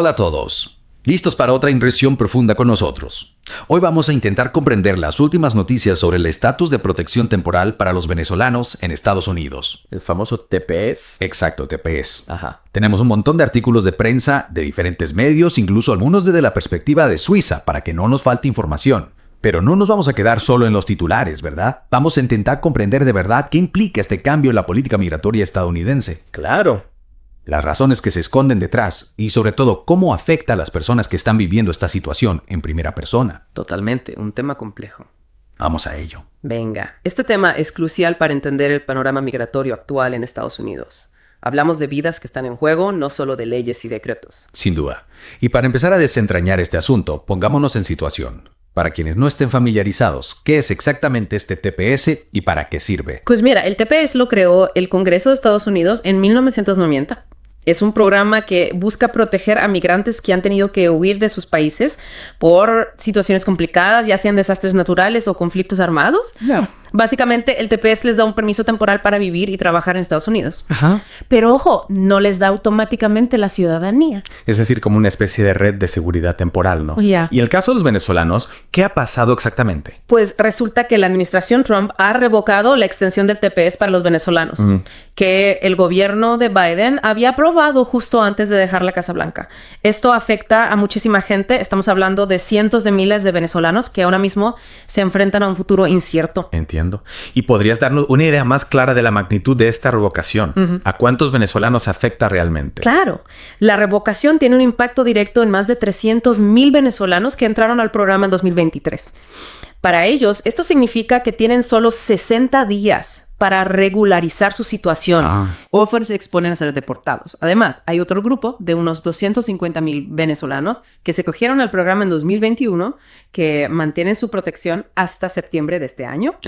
Hola a todos. ¿Listos para otra inmersión profunda con nosotros? Hoy vamos a intentar comprender las últimas noticias sobre el estatus de protección temporal para los venezolanos en Estados Unidos. El famoso TPS. Exacto, TPS. Ajá. Tenemos un montón de artículos de prensa de diferentes medios, incluso algunos desde la perspectiva de Suiza, para que no nos falte información. Pero no nos vamos a quedar solo en los titulares, ¿verdad? Vamos a intentar comprender de verdad qué implica este cambio en la política migratoria estadounidense. Claro. Las razones que se esconden detrás y sobre todo cómo afecta a las personas que están viviendo esta situación en primera persona. Totalmente, un tema complejo. Vamos a ello. Venga, este tema es crucial para entender el panorama migratorio actual en Estados Unidos. Hablamos de vidas que están en juego, no solo de leyes y decretos. Sin duda. Y para empezar a desentrañar este asunto, pongámonos en situación. Para quienes no estén familiarizados, ¿qué es exactamente este TPS y para qué sirve? Pues mira, el TPS lo creó el Congreso de Estados Unidos en 1990. Es un programa que busca proteger a migrantes que han tenido que huir de sus países por situaciones complicadas, ya sean desastres naturales o conflictos armados. No. Básicamente, el TPS les da un permiso temporal para vivir y trabajar en Estados Unidos. Ajá. Pero ojo, no les da automáticamente la ciudadanía. Es decir, como una especie de red de seguridad temporal, ¿no? Ya. Y el caso de los venezolanos, ¿qué ha pasado exactamente? Pues resulta que la administración Trump ha revocado la extensión del TPS para los venezolanos, que el gobierno de Biden había aprobado justo antes de dejar la Casa Blanca. Esto afecta a muchísima gente. Estamos hablando de cientos de miles de venezolanos que ahora mismo se enfrentan a un futuro incierto. Entiendo. ¿Y podrías darnos una idea más clara de la magnitud de esta revocación? ¿A cuántos venezolanos afecta realmente? Claro, la revocación tiene un impacto directo en más de 300,000 venezolanos que entraron al programa en 2023. Para ellos, esto significa que tienen solo 60 días para regularizar su situación o se exponen a ser deportados. Además, hay otro grupo de unos 250,000 venezolanos que se cogieron al programa en 2021 que mantienen su protección hasta septiembre de este año.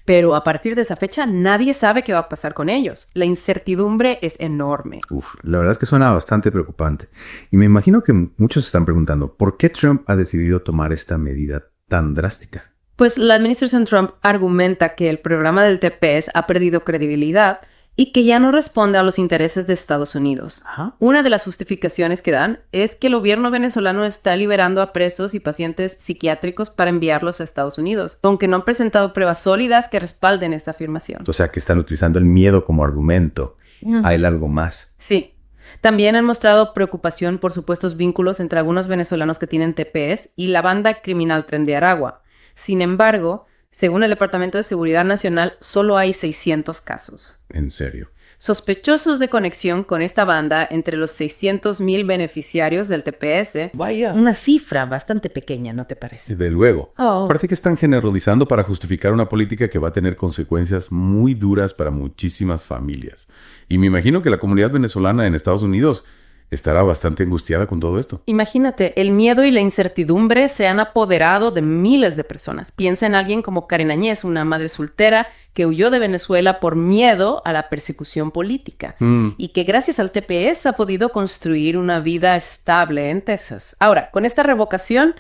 Pero a partir de esa fecha, nadie sabe qué va a pasar con ellos. La incertidumbre es enorme. La verdad es que suena bastante preocupante. Y me imagino que muchos se están preguntando, ¿por qué Trump ha decidido tomar esta medida tan drástica? Pues la administración Trump argumenta que el programa del TPS ha perdido credibilidad y que ya no responde a los intereses de Estados Unidos. Una de las justificaciones que dan es que el gobierno venezolano está liberando a presos y pacientes psiquiátricos para enviarlos a Estados Unidos, aunque no han presentado pruebas sólidas que respalden esta afirmación. O sea, que están utilizando el miedo como argumento. Hay algo más. Sí. También han mostrado preocupación por supuestos vínculos entre algunos venezolanos que tienen TPS y la banda criminal Tren de Aragua. Sin embargo, según el Departamento de Seguridad Nacional, solo hay 600 casos. ¿En serio? Sospechosos de conexión con esta banda entre los 600,000 beneficiarios del TPS. Vaya. Una cifra bastante pequeña, ¿no te parece? Desde luego. Oh. Parece que están generalizando para justificar una política que va a tener consecuencias muy duras para muchísimas familias. Y me imagino que la comunidad venezolana en Estados Unidos estará bastante angustiada con todo esto. Imagínate, el miedo y la incertidumbre se han apoderado de miles de personas. Piensa en alguien como Karen Añez, una madre soltera que huyó de Venezuela por miedo a la persecución política y que gracias al TPS ha podido construir una vida estable en Texas. Ahora, con esta revocación,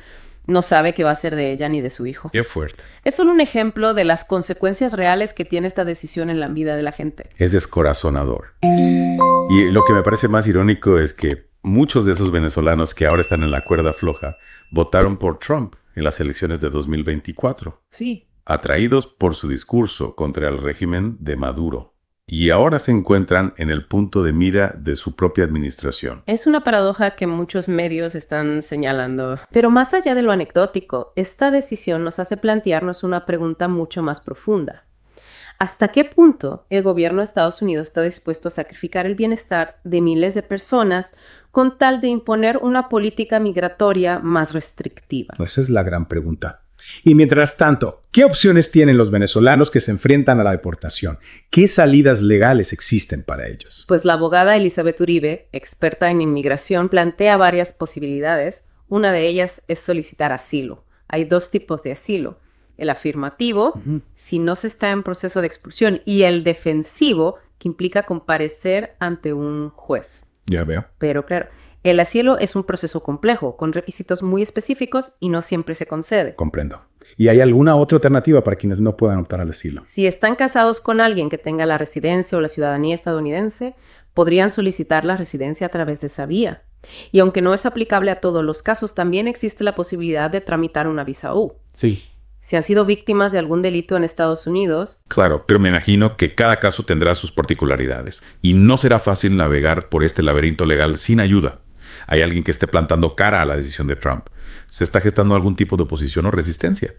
no sabe qué va a hacer de ella ni de su hijo. Qué fuerte. Es solo un ejemplo de las consecuencias reales que tiene esta decisión en la vida de la gente. Es descorazonador. Y lo que me parece más irónico es que muchos de esos venezolanos que ahora están en la cuerda floja votaron por Trump en las elecciones de 2024. Sí. Atraídos por su discurso contra el régimen de Maduro. Y ahora se encuentran en el punto de mira de su propia administración. Es una paradoja que muchos medios están señalando. Pero más allá de lo anecdótico, esta decisión nos hace plantearnos una pregunta mucho más profunda. ¿Hasta qué punto el gobierno de Estados Unidos está dispuesto a sacrificar el bienestar de miles de personas con tal de imponer una política migratoria más restrictiva? Esa es la gran pregunta. Y mientras tanto, ¿qué opciones tienen los venezolanos que se enfrentan a la deportación? ¿Qué salidas legales existen para ellos? Pues la abogada Elizabeth Uribe, experta en inmigración, plantea varias posibilidades. Una de ellas es solicitar asilo. Hay dos tipos de asilo. El afirmativo, si no se está en proceso de expulsión, y el defensivo, que implica comparecer ante un juez. Ya veo. Pero claro, el asilo es un proceso complejo, con requisitos muy específicos y no siempre se concede. Comprendo. ¿Y hay alguna otra alternativa para quienes no puedan optar al asilo? Si están casados con alguien que tenga la residencia o la ciudadanía estadounidense, podrían solicitar la residencia a través de esa vía. Y aunque no es aplicable a todos los casos, también existe la posibilidad de tramitar una visa U. Sí. Si han sido víctimas de algún delito en Estados Unidos, Claro, pero me imagino que cada caso tendrá sus particularidades y no será fácil navegar por este laberinto legal sin ayuda. Hay alguien que esté plantando cara a la decisión de Trump. ¿Se está gestando algún tipo de oposición o resistencia?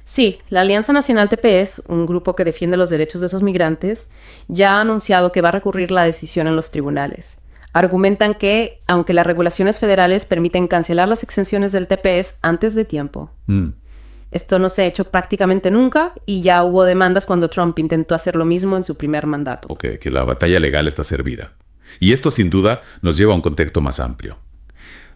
sí, la Alianza Nacional TPS, un grupo que defiende los derechos de esos migrantes, ya ha anunciado que va a recurrir la decisión en los tribunales. Argumentan que, aunque las regulaciones federales permiten cancelar las exenciones del TPS antes de tiempo, esto no se ha hecho prácticamente nunca y ya hubo demandas cuando Trump intentó hacer lo mismo en su primer mandato. Ok, que la batalla legal está servida. Y esto sin duda nos lleva a un contexto más amplio.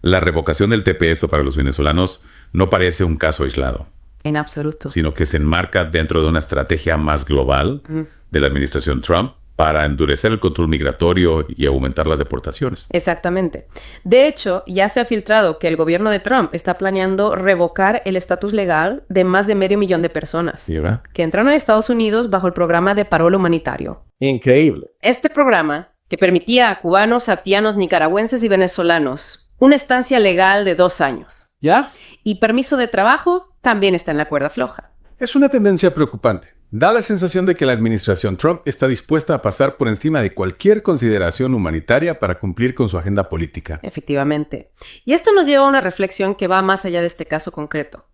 La revocación del TPS para los venezolanos no parece un caso aislado, En absoluto. sino que se enmarca dentro de una estrategia más global de la administración Trump para endurecer el control migratorio y aumentar las deportaciones. Exactamente. De hecho, ya se ha filtrado que el gobierno de Trump está planeando revocar el estatus legal de más de 500,000 de personas ¿Sí, verdad? que entraron a Estados Unidos bajo el programa de parol humanitario. Increíble. Este programa, que permitía a cubanos, haitianos, nicaragüenses y venezolanos una estancia legal de 2 años ¿Ya? y permiso de trabajo, también está en la cuerda floja. Es una tendencia preocupante. Da la sensación de que la administración Trump está dispuesta a pasar por encima de cualquier consideración humanitaria para cumplir con su agenda política. Efectivamente. Y esto nos lleva a una reflexión que va más allá de este caso concreto.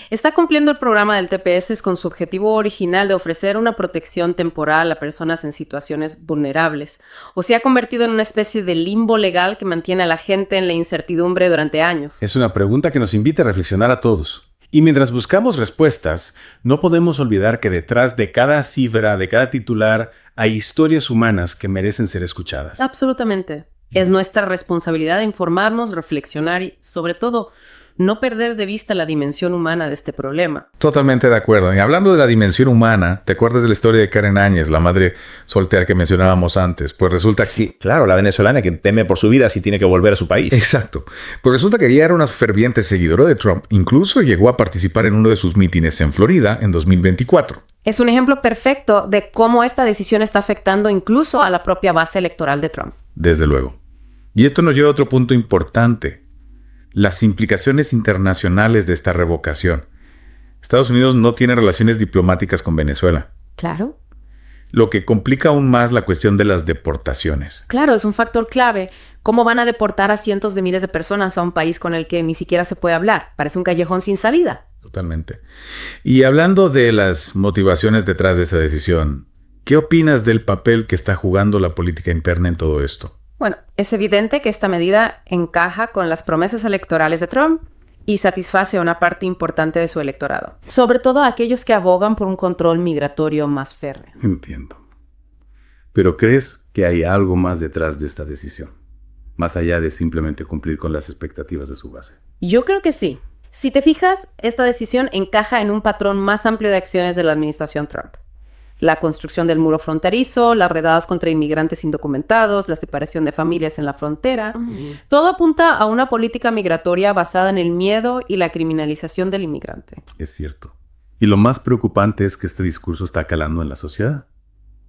¿Está cumpliendo el programa del TPS con su objetivo original de ofrecer una protección temporal a personas en situaciones vulnerables? ¿O se ha convertido en una especie de limbo legal que mantiene a la gente en la incertidumbre durante años? Es una pregunta que nos invita a reflexionar a todos. Y mientras buscamos respuestas, no podemos olvidar que detrás de cada cifra, de cada titular, hay historias humanas que merecen ser escuchadas. Absolutamente. Es nuestra responsabilidad informarnos, reflexionar y, sobre todo, no perder de vista la dimensión humana de este problema. Totalmente de acuerdo. Y hablando de la dimensión humana, ¿te acuerdas de la historia de Karen Áñez, la madre soltera que mencionábamos antes? Pues resulta que... Sí, claro, la venezolana que teme por su vida si tiene que volver a su país. Exacto. Pues resulta que ella era una ferviente seguidora de Trump. Incluso llegó a participar en uno de sus mítines en Florida en 2024. Es un ejemplo perfecto de cómo esta decisión está afectando incluso a la propia base electoral de Trump. Desde luego. Y esto nos lleva a otro punto importante. Las implicaciones internacionales de esta revocación. Estados Unidos no tiene relaciones diplomáticas con Venezuela, Claro. lo que complica aún más la cuestión de las deportaciones. Claro, es un factor clave. ¿Cómo van a deportar a cientos de miles de personas a un país con el que ni siquiera se puede hablar? Parece un callejón sin salida. Totalmente. Y hablando de las motivaciones detrás de esa decisión, ¿qué opinas del papel que está jugando la política interna en todo esto? Bueno, es evidente que esta medida encaja con las promesas electorales de Trump y satisface a una parte importante de su electorado. Sobre todo a aquellos que abogan por un control migratorio más férreo. Entiendo. ¿Pero crees que hay algo más detrás de esta decisión? Más allá de simplemente cumplir con las expectativas de su base. Yo creo que sí. Si te fijas, esta decisión encaja en un patrón más amplio de acciones de la administración Trump. La construcción del muro fronterizo, las redadas contra inmigrantes indocumentados, la separación de familias en la frontera. Todo apunta a una política migratoria basada en el miedo y la criminalización del inmigrante. Es cierto. Y lo más preocupante es que este discurso está calando en la sociedad.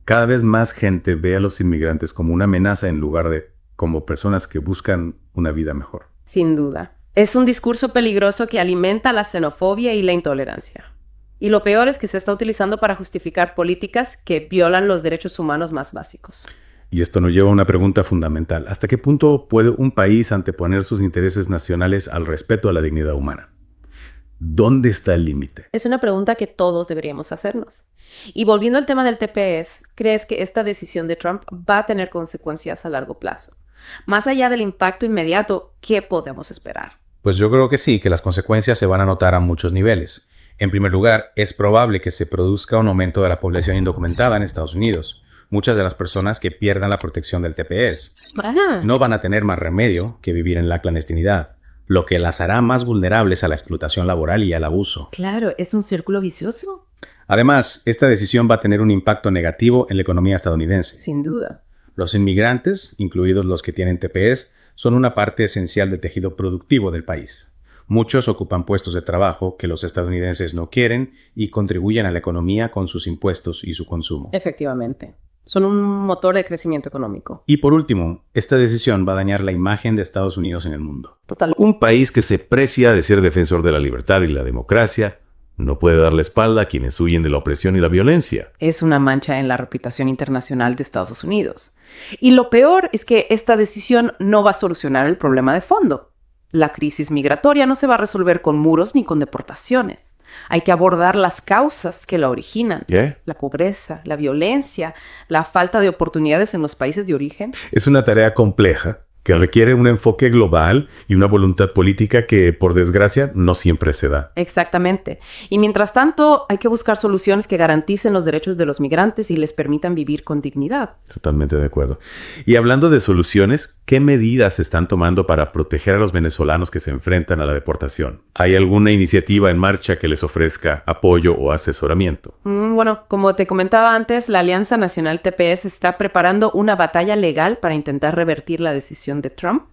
Cada vez más gente ve a los inmigrantes como una amenaza en lugar de como personas que buscan una vida mejor. Sin duda. Es un discurso peligroso que alimenta la xenofobia y la intolerancia. Y lo peor es que se está utilizando para justificar políticas que violan los derechos humanos más básicos. Y esto nos lleva a una pregunta fundamental. ¿Hasta qué punto puede un país anteponer sus intereses nacionales al respeto a la dignidad humana? ¿Dónde está el límite? Es una pregunta que todos deberíamos hacernos. Y volviendo al tema del TPS, ¿crees que esta decisión de Trump va a tener consecuencias a largo plazo? Más allá del impacto inmediato, ¿qué podemos esperar? Pues yo creo que sí, que las consecuencias se van a notar a muchos niveles. En primer lugar, es probable que se produzca un aumento de la población indocumentada en Estados Unidos. Muchas de las personas que pierdan la protección del TPS no van a tener más remedio que vivir en la clandestinidad, lo que las hará más vulnerables a la explotación laboral y al abuso. Claro, es un círculo vicioso. Además, esta decisión va a tener un impacto negativo en la economía estadounidense. Sin duda. Los inmigrantes, incluidos los que tienen TPS, son una parte esencial del tejido productivo del país. Muchos ocupan puestos de trabajo que los estadounidenses no quieren y contribuyen a la economía con sus impuestos y su consumo. Efectivamente. Son un motor de crecimiento económico. Y por último, esta decisión va a dañar la imagen de Estados Unidos en el mundo. Total. Un país que se precia de ser defensor de la libertad y la democracia no puede dar la espalda a quienes huyen de la opresión y la violencia. Es una mancha en la reputación internacional de Estados Unidos. Y lo peor es que esta decisión no va a solucionar el problema de fondo. La crisis migratoria no se va a resolver con muros ni con deportaciones. Hay que abordar las causas que la originan. ¿Qué? La pobreza, la violencia, la falta de oportunidades en los países de origen. Es una tarea compleja que requiere un enfoque global y una voluntad política que, por desgracia, no siempre se da. Exactamente. Y mientras tanto, hay que buscar soluciones que garanticen los derechos de los migrantes y les permitan vivir con dignidad. Totalmente de acuerdo. Y hablando de soluciones, ¿qué medidas se están tomando para proteger a los venezolanos que se enfrentan a la deportación? ¿Hay alguna iniciativa en marcha que les ofrezca apoyo o asesoramiento? Bueno, como te comentaba antes, la Alianza Nacional TPS está preparando una batalla legal para intentar revertir la decisión de Trump.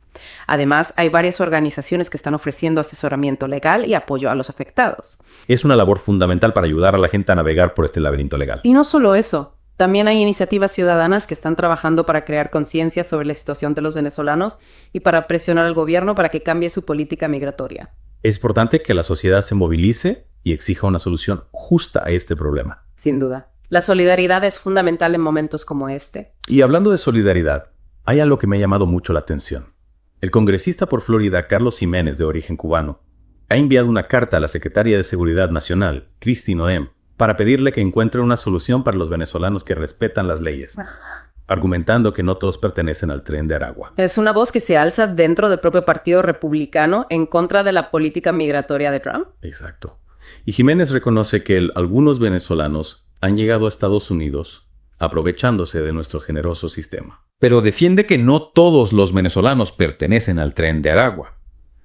Además, hay varias organizaciones que están ofreciendo asesoramiento legal y apoyo a los afectados. Es una labor fundamental para ayudar a la gente a navegar por este laberinto legal. Y no solo eso, también hay iniciativas ciudadanas que están trabajando para crear conciencia sobre la situación de los venezolanos y para presionar al gobierno para que cambie su política migratoria. Es importante que la sociedad se movilice y exija una solución justa a este problema. Sin duda. La solidaridad es fundamental en momentos como este. Y hablando de solidaridad, hay algo que me ha llamado mucho la atención. El congresista por Florida, Carlos Jiménez, de origen cubano, ha enviado una carta a la secretaria de Seguridad Nacional, Kristi Noem, para pedirle que encuentre una solución para los venezolanos que respetan las leyes, argumentando que no todos pertenecen al Tren de Aragua. Es una voz que se alza dentro del propio Partido Republicano en contra de la política migratoria de Trump. Exacto. Y Jiménez reconoce que algunos venezolanos han llegado a Estados Unidos aprovechándose de nuestro generoso sistema. Pero defiende que no todos los venezolanos pertenecen al Tren de Aragua.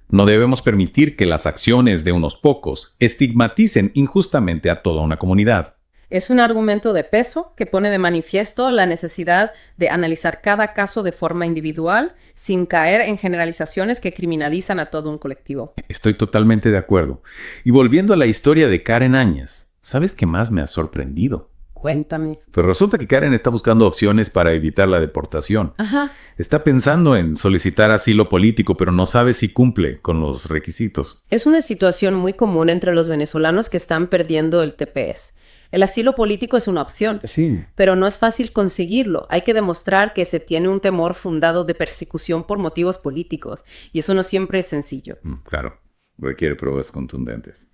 No debemos permitir que las acciones de unos pocos estigmaticen injustamente a toda una comunidad. Es un argumento de peso que pone de manifiesto la necesidad de analizar cada caso de forma individual sin caer en generalizaciones que criminalizan a todo un colectivo. Estoy totalmente de acuerdo. Y volviendo a la historia de Karen Áñez, ¿sabes qué más me ha sorprendido? Cuéntame. Pues resulta que Karen está buscando opciones para evitar la deportación. Ajá. Está pensando en solicitar asilo político, pero no sabe si cumple con los requisitos. Es una situación muy común entre los venezolanos que están perdiendo el TPS. El asilo político es una opción, Sí. pero no es fácil conseguirlo. Hay que demostrar que se tiene un temor fundado de persecución por motivos políticos, y eso no siempre es sencillo. Claro, requiere pruebas contundentes.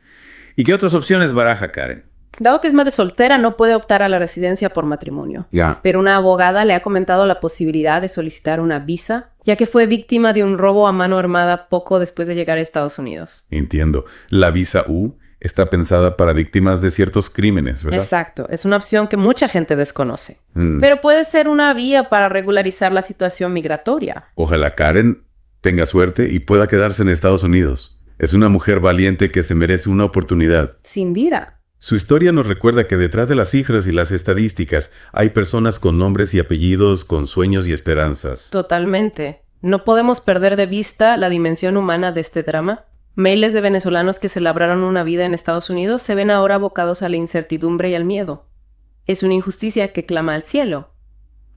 ¿Y qué otras opciones baraja Karen? Dado que es madre soltera, no puede optar a la residencia por matrimonio. Ya. Pero una abogada le ha comentado la posibilidad de solicitar una visa, ya que fue víctima de un robo a mano armada poco después de llegar a Estados Unidos. Entiendo. La visa U está pensada para víctimas de ciertos crímenes, ¿verdad? Exacto, es una opción que mucha gente desconoce. Mm. Pero puede ser una vía para regularizar la situación migratoria. Ojalá Karen tenga suerte y pueda quedarse en Estados Unidos. Es una mujer valiente que se merece una oportunidad. Sin vida. Su historia nos recuerda que detrás de las cifras y las estadísticas hay personas con nombres y apellidos, con sueños y esperanzas. Totalmente. No podemos perder de vista la dimensión humana de este drama. Miles de venezolanos que se labraron una vida en Estados Unidos se ven ahora abocados a la incertidumbre y al miedo. Es una injusticia que clama al cielo.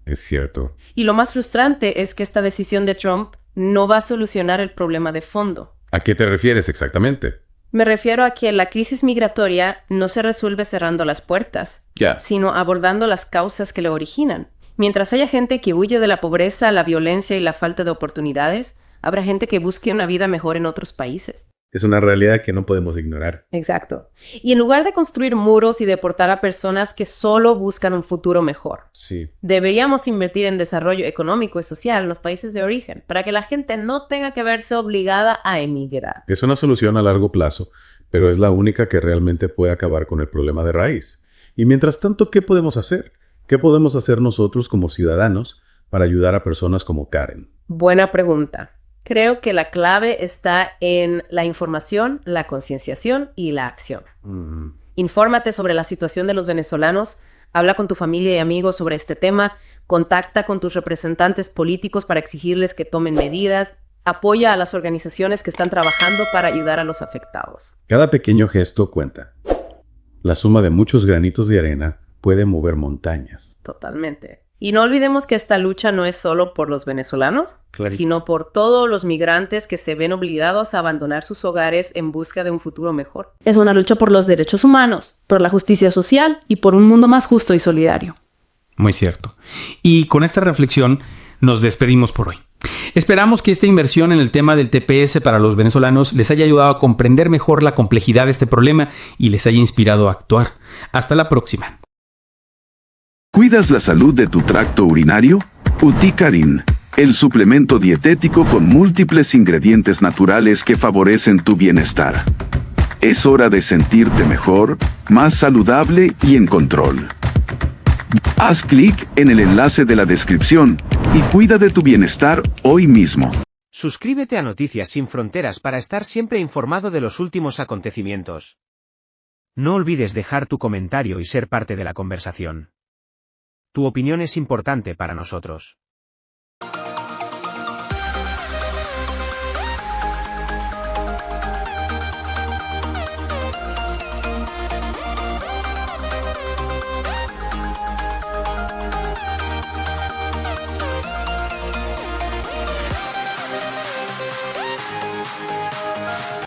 Es cierto. Y lo más frustrante es que esta decisión de Trump no va a solucionar el problema de fondo. ¿A qué te refieres exactamente? Me refiero a que la crisis migratoria no se resuelve cerrando las puertas, Ya. sino abordando las causas que lo originan. Mientras haya gente que huye de la pobreza, la violencia y la falta de oportunidades, habrá gente que busque una vida mejor en otros países. Es una realidad que no podemos ignorar. Exacto. Y en lugar de construir muros y deportar a personas que solo buscan un futuro mejor, Sí. deberíamos invertir en desarrollo económico y social en los países de origen, para que la gente no tenga que verse obligada a emigrar. Es una solución a largo plazo, pero es la única que realmente puede acabar con el problema de raíz. Y mientras tanto, ¿qué podemos hacer? ¿Qué podemos hacer nosotros como ciudadanos para ayudar a personas como Karen? Buena pregunta. Creo que la clave está en la información, la concienciación y la acción. Infórmate sobre la situación de los venezolanos, habla con tu familia y amigos sobre este tema, contacta con tus representantes políticos para exigirles que tomen medidas, apoya a las organizaciones que están trabajando para ayudar a los afectados. Cada pequeño gesto cuenta. La suma de muchos granitos de arena puede mover montañas. Totalmente. Y no olvidemos que esta lucha no es solo por los venezolanos, Clarito. sino por todos los migrantes que se ven obligados a abandonar sus hogares en busca de un futuro mejor. Es una lucha por los derechos humanos, por la justicia social y por un mundo más justo y solidario. Muy cierto. Y con esta reflexión nos despedimos por hoy. Esperamos que esta inversión en el tema del TPS para los venezolanos les haya ayudado a comprender mejor la complejidad de este problema y les haya inspirado a actuar. Hasta la próxima. ¿Cuidas la salud de tu tracto urinario? Uticarin, el suplemento dietético con múltiples ingredientes naturales que favorecen tu bienestar. Es hora de sentirte mejor, más saludable y en control. Haz clic en el enlace de la descripción y cuida de tu bienestar hoy mismo. Suscríbete a Noticias Sin Fronteras para estar siempre informado de los últimos acontecimientos. No olvides dejar tu comentario y ser parte de la conversación. Tu opinión es importante para nosotros.